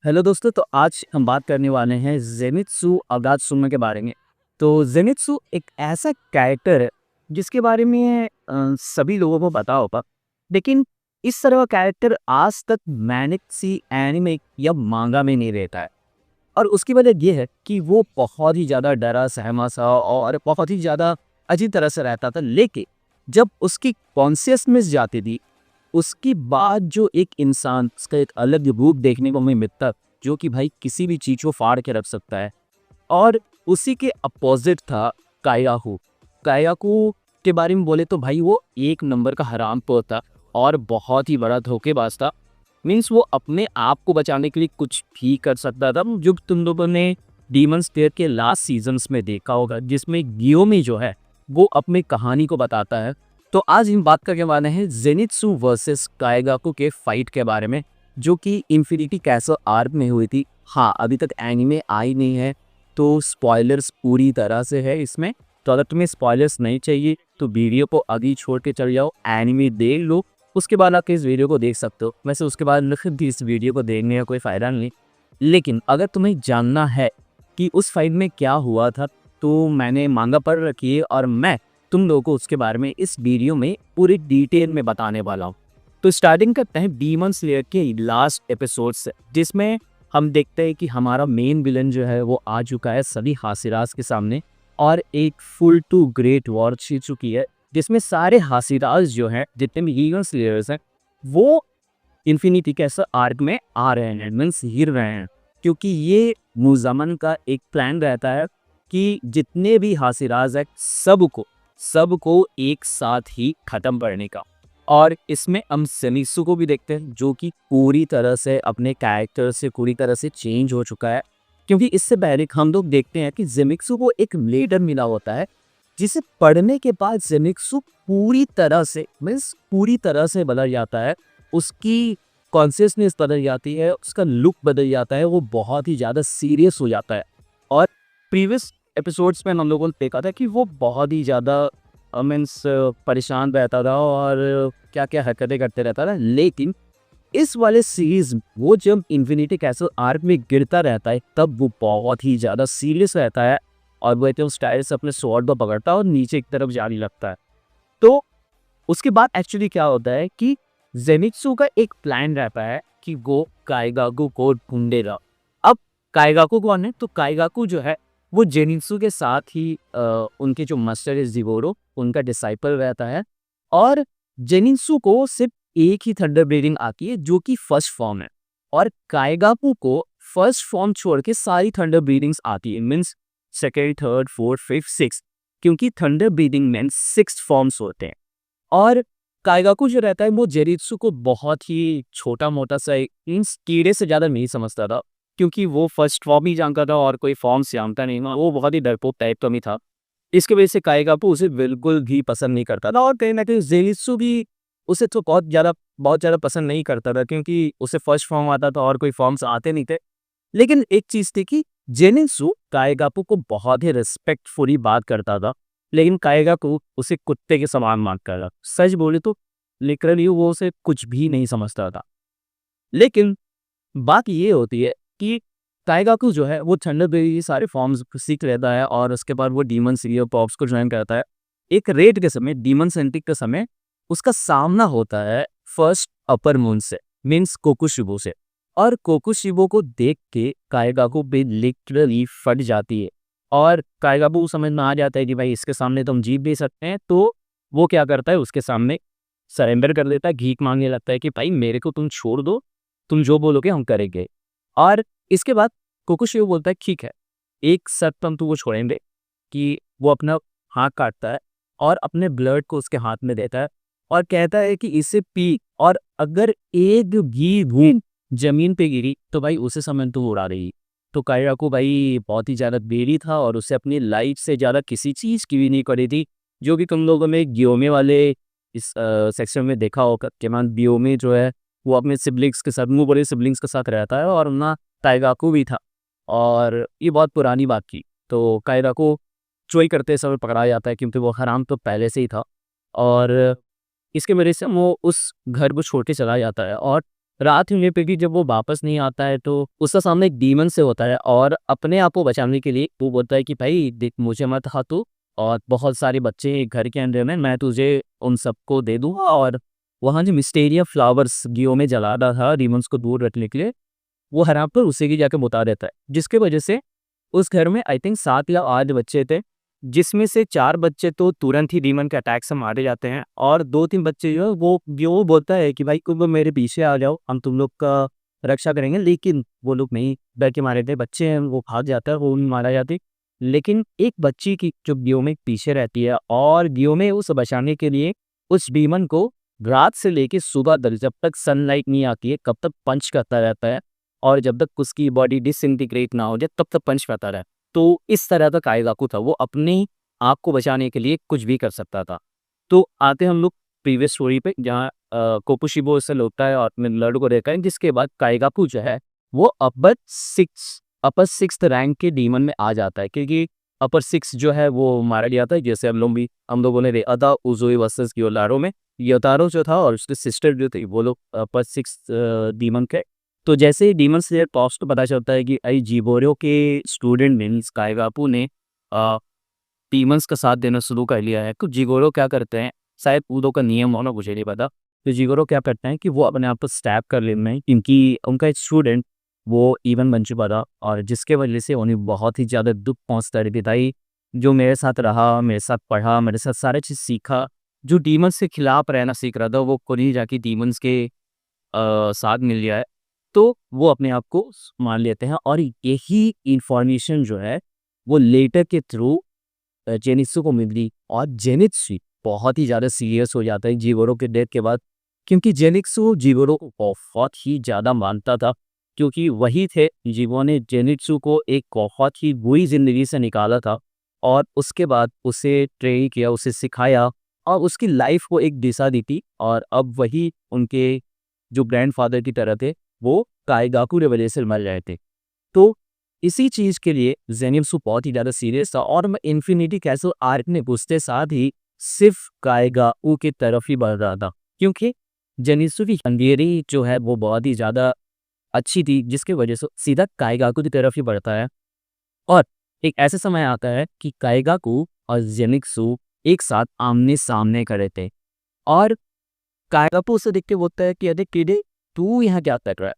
Hello दोस्तों, तो आज हम बात करने वाले हैं ज़ेनित्सु अगात्सुमा के बारे में। तो ज़ेनित्सु एक ऐसा कैरेक्टर है जिसके बारे में सभी लोगों को पता होगा, लेकिन इस तरह का कैरेक्टर आज तक मैंने किसी एनिमे या मांगा में नहीं रहता है। और उसकी वजह ये है कि वो बहुत ही ज़्यादा डरा सहमा सा और बहुत ही ज़्यादा अजीब तरह से रहता था, लेकिन जब उसकी कॉन्शियसनेस जाती थी उसके बाद जो एक इंसान उसका एक अलग रूप देखने को हमें मिलता, जो कि भाई किसी भी चीज़ को फाड़ के रख सकता है। और उसी के अपोजिट था कायाहू। कायाहू के बारे में बोले तो भाई वो एक नंबर का हरामखोर था और बहुत ही बड़ा धोखेबाज था। मीन्स वो अपने आप को बचाने के लिए कुछ भी कर सकता था, जो तुम लोगों ने डीमन स्लेयर के लास्ट सीजन्स में देखा होगा, जिसमें गियोमी जो है वो अपनी कहानी को बताता है। तो आज हम बात करने वाले हैं जेनित्सु वर्सेस काइगाकू के फाइट के बारे में, जो कि इन्फिनिटी कैसल आर्क में हुई थी। हाँ, अभी तक एनीमे आई नहीं है, तो स्पॉयलर्स पूरी तरह से है इसमें। तो अगर तुम्हें स्पॉयलर्स नहीं चाहिए तो वीडियो को अभी छोड़ के चल जाओ, एनीमे देख लो, उसके बाद आप इस वीडियो को देख सकते हो। वैसे उसके बाद भी इस वीडियो को देखने का कोई फ़ायदा नहीं, लेकिन अगर तुम्हें जानना है कि उस फाइट में क्या हुआ था, तो मैंने मांगा पढ़ रखी है और मैं तुम लोगों को उसके बारे में इस वीडियो में पूरी डिटेल में बताने वाला हूँ। तो स्टार्टिंग करते हैं डीमन स्लेयर के लास्ट एपिसोड से, जिसमें हम देखते हैं कि हमारा मेन विलन जो है वो आ चुका है सभी हासिराज के सामने और एक फुल टू ग्रेट वॉर छी चुकी है, जिसमें सारे हासिराज जो हैं, जितने भी डीमन स्लेयर्स हैं, वो इन्फिनिटी कैसल आर्क में आ रहे हैं, मीन्स हिर रहे हैं। क्योंकि ये मुज़म्मन का एक प्लान रहता है कि जितने भी हासिराज हैं सबको सबको एक साथ ही खत्म करने का। और इसमें हम ज़ेनित्सु को भी देखते हैं, जो कि पूरी तरह से अपने कैरेक्टर से पूरी तरह से चेंज हो चुका है। क्योंकि इससे पहले हम लोग देखते हैं कि ज़ेनित्सु को एक लेटर मिला होता है, जिसे पढ़ने के बाद ज़ेनित्सु पूरी तरह से मीन्स पूरी तरह से बदल जाता है। उसकी कॉन्शियसनेस बदल जाती है, उसका लुक बदल जाता है, वो बहुत ही ज़्यादा सीरियस हो जाता है। और प्रीवियस एपिसोड्स में हम लोगों ने देखा था कि वो बहुत ही ज़्यादा मीन्स परेशान रहता था और क्या क्या हरकतें करते रहता था। लेकिन इस वाले सीरीज में वो जब इन्फिनिटी कैसल आर्क में गिरता रहता है, तब वो बहुत ही ज़्यादा सीरियस रहता है और वो एकदम स्टाइल से अपने स्वॉर्ड को पकड़ता है और नीचे की तरफ जाने लगता है। तो उसके बाद एक्चुअली क्या होता है कि जेनित्सु का एक प्लान रहता है कि वो काइगाकू को ढूंढेगा। अब काइगाकू कौन है? तो काइगाकू जो है वो जेनित्सु के साथ ही उनके जो मास्टर है ज़िगोरो, उनका डिसाइपल रहता है। और जेनित्सु को सिर्फ एक ही थंडर ब्रीडिंग आती है, जो कि फर्स्ट फॉर्म है। और काइगाकू को फर्स्ट फॉर्म छोड़ के सारी थंडर ब्रीडिंग्स आती है, means second, third, fourth, fifth, six, क्योंकि थंडर ब्रीडिंग में सिक्स फॉर्म्स होते हैं। और काइगाकू जो रहता है वो जेनित्सु को बहुत ही छोटा-मोटा सा एक मीन्स कीड़े से ज़्यादा नहीं समझता था, क्योंकि वो फर्स्ट फॉर्म ही जानता था और कोई फॉर्म्स जानता नहीं था। वो बहुत ही डरपोक टाइप का भी था। इसकी वजह से काइगाकू उसे बिल्कुल भी पसंद नहीं करता था और कहीं न कहीं जेनित्सु भी उसे तो बहुत ज़्यादा पसंद नहीं करता था, क्योंकि उसे फर्स्ट फॉर्म आता था और कोई फॉर्म्स आते नहीं थे। लेकिन एक चीज़ थी कि जेनित्सु काइगाकू को बहुत ही रिस्पेक्टफुली बात करता था, लेकिन काइगाकू उसे कुत्ते के समान मानता था। सच बोले तो लिटरली वो उसे कुछ भी नहीं समझता था। लेकिन बात ये होती है कि काइगाकू जो है वो थंडरबर्ड के सारे फॉर्म्स सीख लेता है और उसके बाद वो डीमन सीरियल पॉप्स को ज्वाइन करता है। एक रेड के समय, डीमन सेंट्रिक के समय उसका सामना होता है फर्स्ट अपर मून से, मीन्स कोकुशिबो से। और कोकुशिबो को देख के काइगाकू पे लिटरली फट जाती है और काइगाकू को समझ में आ जाता है कि भाई इसके सामने तो हम जीत भी सकते हैं। तो वो क्या करता है, उसके सामने सरेंडर कर देता है, भीख मांगने लगता है कि भाई मेरे को तुम छोड़ दो, तुम जो बोलोगे हम करेंगे। और इसके बाद कोकुशिबो बोलता है ठीक है, एक शर्त पर हम तुमको छोड़ेंगे, कि वो अपना हाथ काटता है और अपने ब्लड को उसके हाथ में देता है और कहता है कि इसे पी, और अगर एक भी बूंद जमीन पे गिरी तो भाई उसे समय तू उड़ा देगी। तो काइराको भाई बहुत ही ज़्यादा बेरी था और उसे अपनी लाइफ से ज़्यादा किसी चीज़ की भी नहीं करी थी, जो कि तुम लोगों में ग्योमे वाले इस सेक्शन में देखा होगा कि मान ग्योमे जो है वो अपने सिबलिंग्स के साथ, मुँह बड़े सिबलिंग्स के साथ रहता है और ना काइगाकू भी था। और ये बहुत पुरानी बात की, तो काइराको चोरी करते समय पकड़ा जाता है, क्योंकि वो हराम तो पहले से ही था। और इसकी वजह से वो उस घर को छोड़ के चला जाता है और रात होने पे भी जब वो वापस नहीं आता है तो उसका सामना एक डीमन से होता है और अपने आप को बचाने के लिए वो बोलता है कि भाई देख मुझे मत खा तू, और बहुत सारे बच्चे हैं घर के अंदर में, मैं तुझे उन सबको दे दूंगा। और वहाँ जो मिस्टेरिया फ्लावर्स गियो में जला रहा था डीमंस को दूर रखने के लिए, वो हरा पर उसी की जाके मुता देता है, जिसके वजह से उस घर में आई थिंक 7 या 8 बच्चे थे, जिसमें से 4 बच्चे तो तुरंत ही डीमन के अटैक से मारे जाते हैं और 2-3 बच्चे जो है वो बोलता है कि भाई तुम लोग मेरे पीछे आ जाओ, हम तुम लोग का रक्षा करेंगे, लेकिन वो लोग नहीं, डर के मारे थे, बच्चे हैं वो भाग जाता है, वो नहीं मारा जाती। लेकिन एक बच्ची की जो गियोमे पीछे रहती है और गियोमे उसे बचाने के लिए उस डीमन को रात से लेके सुबह तक जब तक सनलाइट नहीं आती है कब तक पंच करता रहता है, और जब तक उसकी बॉडी डिसइंटीग्रेट ना हो जाए तब तक पंच करता रहा। तो इस तरह का काइगाकू था, वो अपनी आप को बचाने के लिए कुछ भी कर सकता था। तो आते हम लोग प्रीवियस स्टोरी पे, जहाँ कोपुशिबो से लौटता है और अपने लड़के को देखा है, जिसके बाद काइगाकू जो है वो अपर सिक्स रैंक के डीमन में आ जाता है, क्योंकि अपर सिक्स जो है वो मारा गया था, जैसे हम लोगों ने देखा था उज़ोई वर्सेस योतारो में। योतारो जो था और उसकी सिस्टर जो थी वो लोग अपर सिक्स डीमन के। तो जैसे ही डीमन स्लेयर पॉप्स को पता चलता है कि आई जीबोरो के स्टूडेंट ने काइगाकू ने डीमंस का साथ देना शुरू कर लिया है, तो जिगोरो क्या करते हैं, शायद पूदो का नियम होना मुझे नहीं पता, तो जिगोरो क्या करते हैं कि वो अपने आप को स्टैब कर लेते हैं, क्योंकि उनका एक स्टूडेंट वो इवन बन चुका था और जिसके वजह से उन्हें बहुत ही ज़्यादा दुख पहुंचता है कि भाई जो मेरे साथ रहा, मेरे साथ पढ़ा, मेरे साथ सारे चीज़ सीखा, जो डीमंस के खिलाफ रहना सीख रहा था, वो खुद ही जाके डीमंस के साथ मिल गया है। तो वो अपने आप को मान लेते हैं और यही इंफॉर्मेशन जो है वो लेटर के थ्रू जेनित्सु को मिली और जेनित्सु बहुत ही ज़्यादा सीरियस हो जाता है जीगोरो के डेथ के बाद, क्योंकि जेनित्सु जीगोरो को बहुत ही ज़्यादा मानता था, क्योंकि वही थे जिन्होंने जेनित्सु को एक बहुत ही बुरी ज़िंदगी से निकाला था और उसके बाद उसे ट्रेन किया, उसे सिखाया और उसकी लाइफ को एक दिशा दी थी। और अब वही उनके जो ग्रैंडफादर की तरह थे, वो काइगाकू की वजह से मर रहे थे। तो इसी चीज़ के लिए ज़ेनित्सु बहुत ही ज़्यादा सीरियस था और मैं इन्फिनिटी कैसल आर्क में घुसते साथ ही सिर्फ काइगाकू की तरफ ही बढ़ रहा था, क्योंकि जेनित्सु की हंगेरी जो है वो बहुत ही ज़्यादा अच्छी थी, जिसकी वजह से सीधा काइगाकू की तरफ ही बढ़ता है। और एक ऐसा समय आता है कि काइगाकू और जेनित्सु एक साथ आमने-सामने खड़े थे और काइगाकू उसे देख के बोलता है कि अरे किडे, तू यहाँ क्या कर रहा है?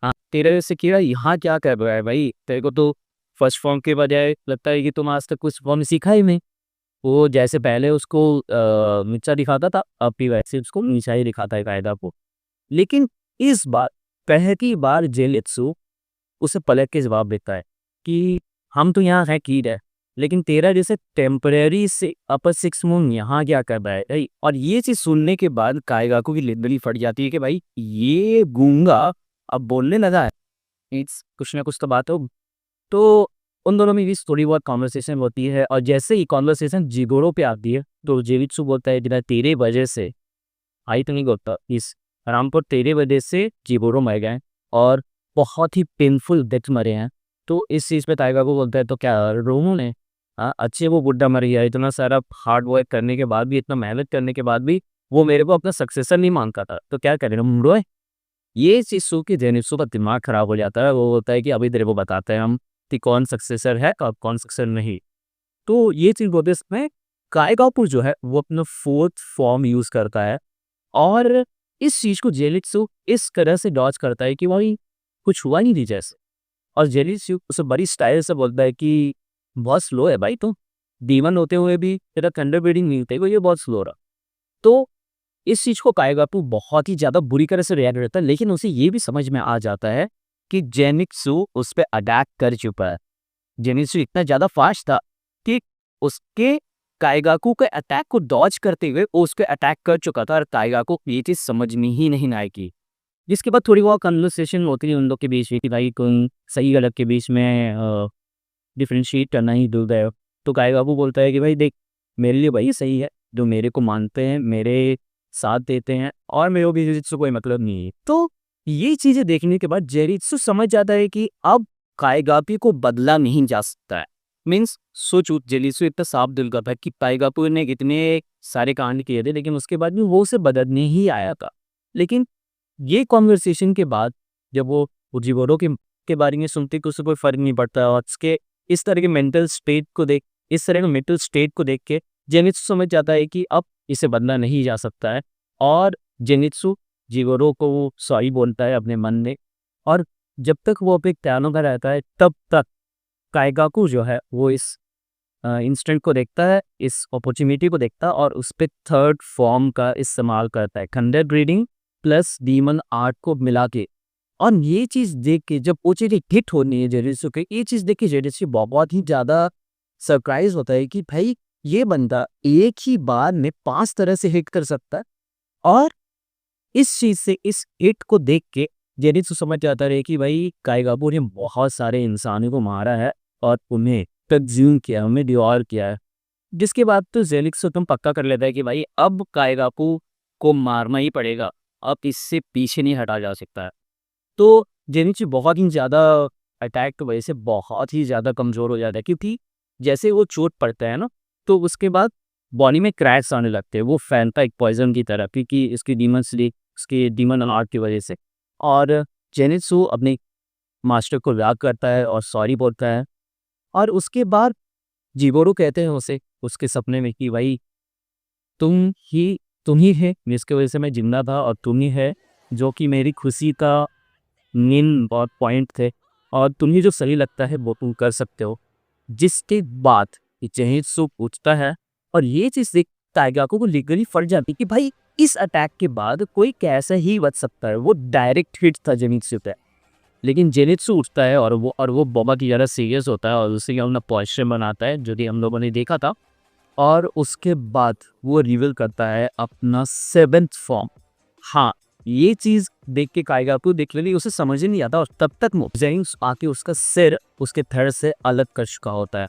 हाँ, तेरे जैसे कीड़ा यहाँ क्या कर रहा है भाई? तेरे को तो फर्स्ट फॉर्म के बजाय लगता है कि तुम आज तक कुछ फॉर्म सीखा ही नहीं। वो जैसे पहले उसको नीचा दिखाता था, अब भी वैसे उसको नीचा ही दिखाता है कायदा को। लेकिन इस बार पहली बार जेनित्सु उसे पलट के जवाब देता है कि हम तो यहाँ है कीड़ा है, लेकिन तेरा जैसे टेम्परेरी से अपर सिक्स मून यहाँ क्या कर रहा है भाई? और ये चीज़ सुनने के बाद काइगाकू की लिटरली फट जाती है कि भाई ये गूंगा अब बोलने लगा है, इट्स कुछ ना कुछ तो बात हो। तो उन दोनों में भी थोड़ी बहुत कॉन्वर्सेशन होती है और जैसे ही कॉन्वर्सेशन जिगोरो पे आती है तो जेनित्सु बोलता है कि तेरे वजह से आई तो नहीं होता इस रामपुर, तेरे वजह से जिगोरो मर गए और बहुत ही पेनफुल डेथ मरे हैं। तो इस चीज़ पे टाइगर को बोलता है तो क्या रोमो ने, हाँ अच्छे वो बुड्ढा मर गया, इतना सारा हार्ड वर्क करने के बाद भी, इतना मेहनत करने के बाद भी वो मेरे को अपना सक्सेसर नहीं मानता था, तो क्या करेगा मुड़ो। ये चीज़ सुन के जेनित्सु का दिमाग खराब हो जाता है, वो बोलता है कि अभी तेरे को बताते हैं हम कि कौन सक्सेसर है और कौन सक्सेसर नहीं। तो ये चीज़ बोलते समय काइगाकू जो है वो अपना फोर्थ फॉर्म यूज़ करता है और इस चीज़ को जेनित्सु इस तरह से डॉज करता है कि भाई कुछ हुआ नहीं थी जैसे। और जेनित्सु उसे बड़ी स्टाइल से बोलता है कि बहुत स्लो है भाई तू, डीमन होते हुए भी तेरा थंडर ब्रीडिंग नहीं होते, ये बहुत स्लो रहा। तो इस चीज़ को काइगाकू बहुत ही ज़्यादा बुरी तरह से रिएक्ट करता है, लेकिन उसे ये भी समझ में आ जाता है कि जेनित्सु उस पे अटैक कर चुका है। जेनित्सु इतना ज़्यादा फास्ट था कि उसके काइगाकू के अटैक को डॉज करते हुए वो उस पे अटैक कर चुका था और काइगाकू को ये चीज़ समझ में ही नहीं आएगी। जिसके बाद थोड़ी बहुत कन्वर्सेशन होती है उन लोग के बीच में कि भाई कौन सही गलत के बीच में डिफरेंशिएट करना ही दूर है। तो काइगाकू बोलता है कि भाई देख, मेरे लिए वही सही है जो मेरे को मानते हैं, मेरे साथ देते हैं और मेरे को भी जेनित्सु कोई मतलब नहीं है। तो ये चीज़ें देखने के बाद जेनित्सु समझ जाता है कि अब काइगाकू को बदला नहीं जा सकता है। मीन्स सोचो जेनित्सु इतना साफ दिल का था कि काइगाकू ने इतने सारे कांड किए थे, लेकिन उसके बाद भी वो उसे बदलने ही आया था। लेकिन ये कॉन्वर्सेशन के बाद जब वो उजीवोरो के बारे में सुनती कि उसे कोई फ़र्क नहीं पड़ता और उसके इस तरह के मेंटल स्टेट को देख के जेनित्सु समझ जाता है कि अब इसे बदला नहीं जा सकता है। और जेनित्सु जीवोरो को सॉरी बोलता है अपने मन में। और जब तक वो अपने प्यानो का रहता है तब तक काइगाकू जो है वो इस इंस्टेंट को देखता है, इस अपॉर्चुनिटी को देखता है और उस पे थर्ड फॉर्म का इस्तेमाल करता है, thunder breeding plus demon art को मिला के। और ये चीज़ देख के जब वो चीज़ हिट होनी है जेनित्सु के, ये चीज़ देख के जेनित्सु बहुत ही ज़्यादा सरप्राइज होता है कि भाई ये बंदा एक ही बार में 5 तरह से हिट कर सकता है। और इस चीज़ से, इस हिट को देख के जेनित्सु समझ जाता है कि भाई काइगाबू ने बहुत सारे इंसानों को मारा है और उन्हें कंज्यूम किया, उन्हें डिवोर किया है। जिसके बाद तो जेनित्सु तुम पक्का कर लेता है कि भाई अब काइगाकू को मारना ही पड़ेगा, अब इससे पीछे नहीं हटा जा सकता है। तो जेनित्सु बहुत ही ज़्यादा अटैक की वजह से बहुत ही ज़्यादा कमज़ोर हो जाता है, क्योंकि जैसे वो चोट पड़ता है ना, तो उसके बाद बॉडी में क्रैक्स आने लगते हैं। वो फैलता है एक पॉइज़न की तरह, क्योंकि उसके डीमन आर्ट की वजह से। और जेनित्सु अपने मास्टर को याद करता है और सॉरी बोलता है। और उसके बाद जीबोरो कहते हैं उसे उसके सपने में कि भाई तुम ही तुम ही है जिसकी वजह से मैं जिंदा था, और तुम ही है जो कि मेरी खुशी का मेन बहुत पॉइंट थे, और तुम्हें जो सही लगता है वो तुम कर सकते हो। जिसके बाद जेनित्सु पूछता है, और ये चीज़ देख काइगाकू को लीगली फट जाती है कि भाई इस अटैक के बाद कोई कैसे ही बच सकता है। वो डायरेक्ट हिट था जेनित्सु पे। लेकिन जेनित्सु उठता है और वो बहुत ही ज़्यादा सीरियस होता है और उसे अपना पोस्चर बनाता है, जो कि हम लोगों ने देखा था। और उसके बाद वो रिवील करता है अपना 7th फॉर्म। हाँ, ये चीज़ देख के काइगाकू देख लेली, उसे समझ ही नहीं आता, और तब तक मोज़ेइंस आके उसका सिर उसके धड़ से अलग कर चुका होता है।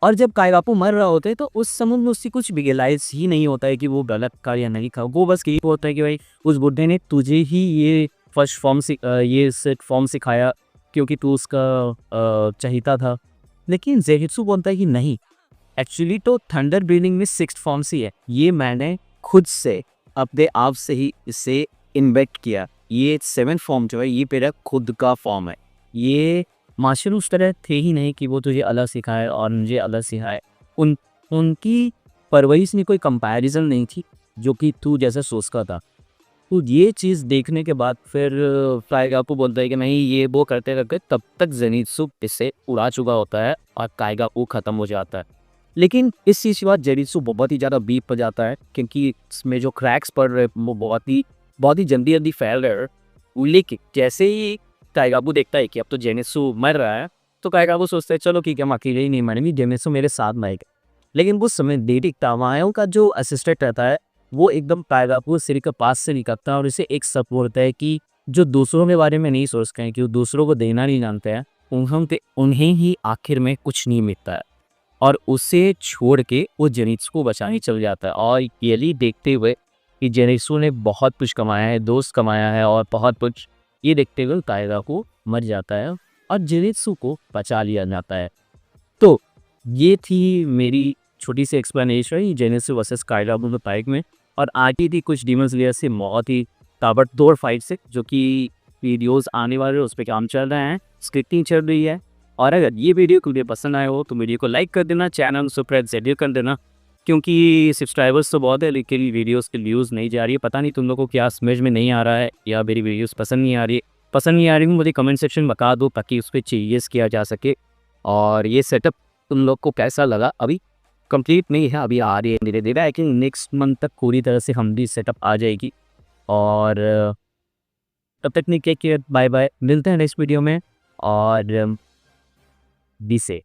और जब काइगाकू मर रहा होता है तो उस समय में उससे कुछ भी रियलाइज़ ही नहीं होता है कि वो गलत का या नहीं का। वो बस यही होता है कि भाई उस बुड्ढे ने तुझे ही ये फर्स्ट फॉर्म ये सेट फॉर्म सिखाया क्योंकि तू उसका चहीता था। लेकिन ज़ेनित्सु बोलता है कि नहीं, एक्चुअली तो थंडर ब्रीडिंग में 6th फॉर्म से है। ये मैंने खुद से अपने आप से ही इसे इन्वेंट किया। ये 7th फॉर्म जो है ये मेरा खुद का फॉर्म है। ये मार्शल उस तरह थे ही नहीं कि वो तुझे अलग सिखाए और मुझे अलग सिखाए। उनकी परवरिश में कोई कंपैरिजन नहीं थी जो कि तू जैसा सोचता था। तो ये चीज़ देखने के बाद फिर काइगाकू बोलता है कि नहीं, ये वो करते करते तब तक ज़ेनित्सु इसे उड़ा चुका होता है और काइगाकू ख़त्म हो जाता है। लेकिन इस चीज़ के बाद ज़ेनित्सु बहुत ही ज़्यादा बीप हो जाता है, क्योंकि इसमें जो क्रैक्स पड़ रहे वो बहुत ही जल्दी फैल रहे हैं। लेकिन जैसे ही काइगाकू देखता है कि अब तो ज़ेनित्सु मर रहा है, तो काइगाकू सोचता है चलो ठीक है, हम अकेले ही नहीं मरेंगे, ज़ेनित्सु मेरे साथ मरेगा। लेकिन उस समय डेटिक तामायो का जो असिस्टेंट रहता है वो एकदम काइगाकू सिर के पास से निकलता है और इसे एक शब्द बोलता है कि जो दूसरों के बारे में नहीं सोचते हैं, कि वो दूसरों को देना नहीं जानते हैं, उन्हें ही आखिर में कुछ नहीं मिलता है। और उसे छोड़ के वो जेनित्सु को बचाने चल जाता है। और ये देखते हुए कि जेनित्सु ने बहुत कुछ कमाया है, दोस्त कमाया है और बहुत कुछ, ये देखते हुए काइगाकू मर जाता है और जेनित्सु को बचा लिया जाता है। तो ये थी मेरी छोटी सी एक्सप्लेनेशन जेनित्सु वर्सेस काइगाकू के फाइट में। और आगे थी कुछ डीमन स्लेयर से बहुत ही ताबड़तोड़ फाइट से, जो कि वीडियोस आने वाले उस पर काम चल रहे हैं, स्क्रिप्टिंग चल रही है। और अगर ये वीडियो तुम्हें पसंद आए हो तो वीडियो को लाइक कर देना, चैनल सब्सक्राइब जरूर कर देना, क्योंकि सब्सक्राइबर्स तो बहुत है लेकिन वीडियोस के व्यूज़ नहीं जा रही है। पता नहीं तुम लोगों को क्या समझ में नहीं आ रहा है या मेरी वीडियोस पसंद नहीं आ रही मुझे कमेंट सेक्शन में बता दो ताकि उस पर चेंजेस किया जा सके। और ये सेटअप तुम लोग को कैसा लगा? अभी कंप्लीट नहीं है, अभी आ रही है धीरे धीरे। आई थिंक नेक्स्ट मंथ तक पूरी तरह से हम भी सेटअप आ जाएगी। और तब तक नहीं, टेक केयर, बाय बाय, मिलते हैं नेक्स्ट वीडियो में। और बी सेफ।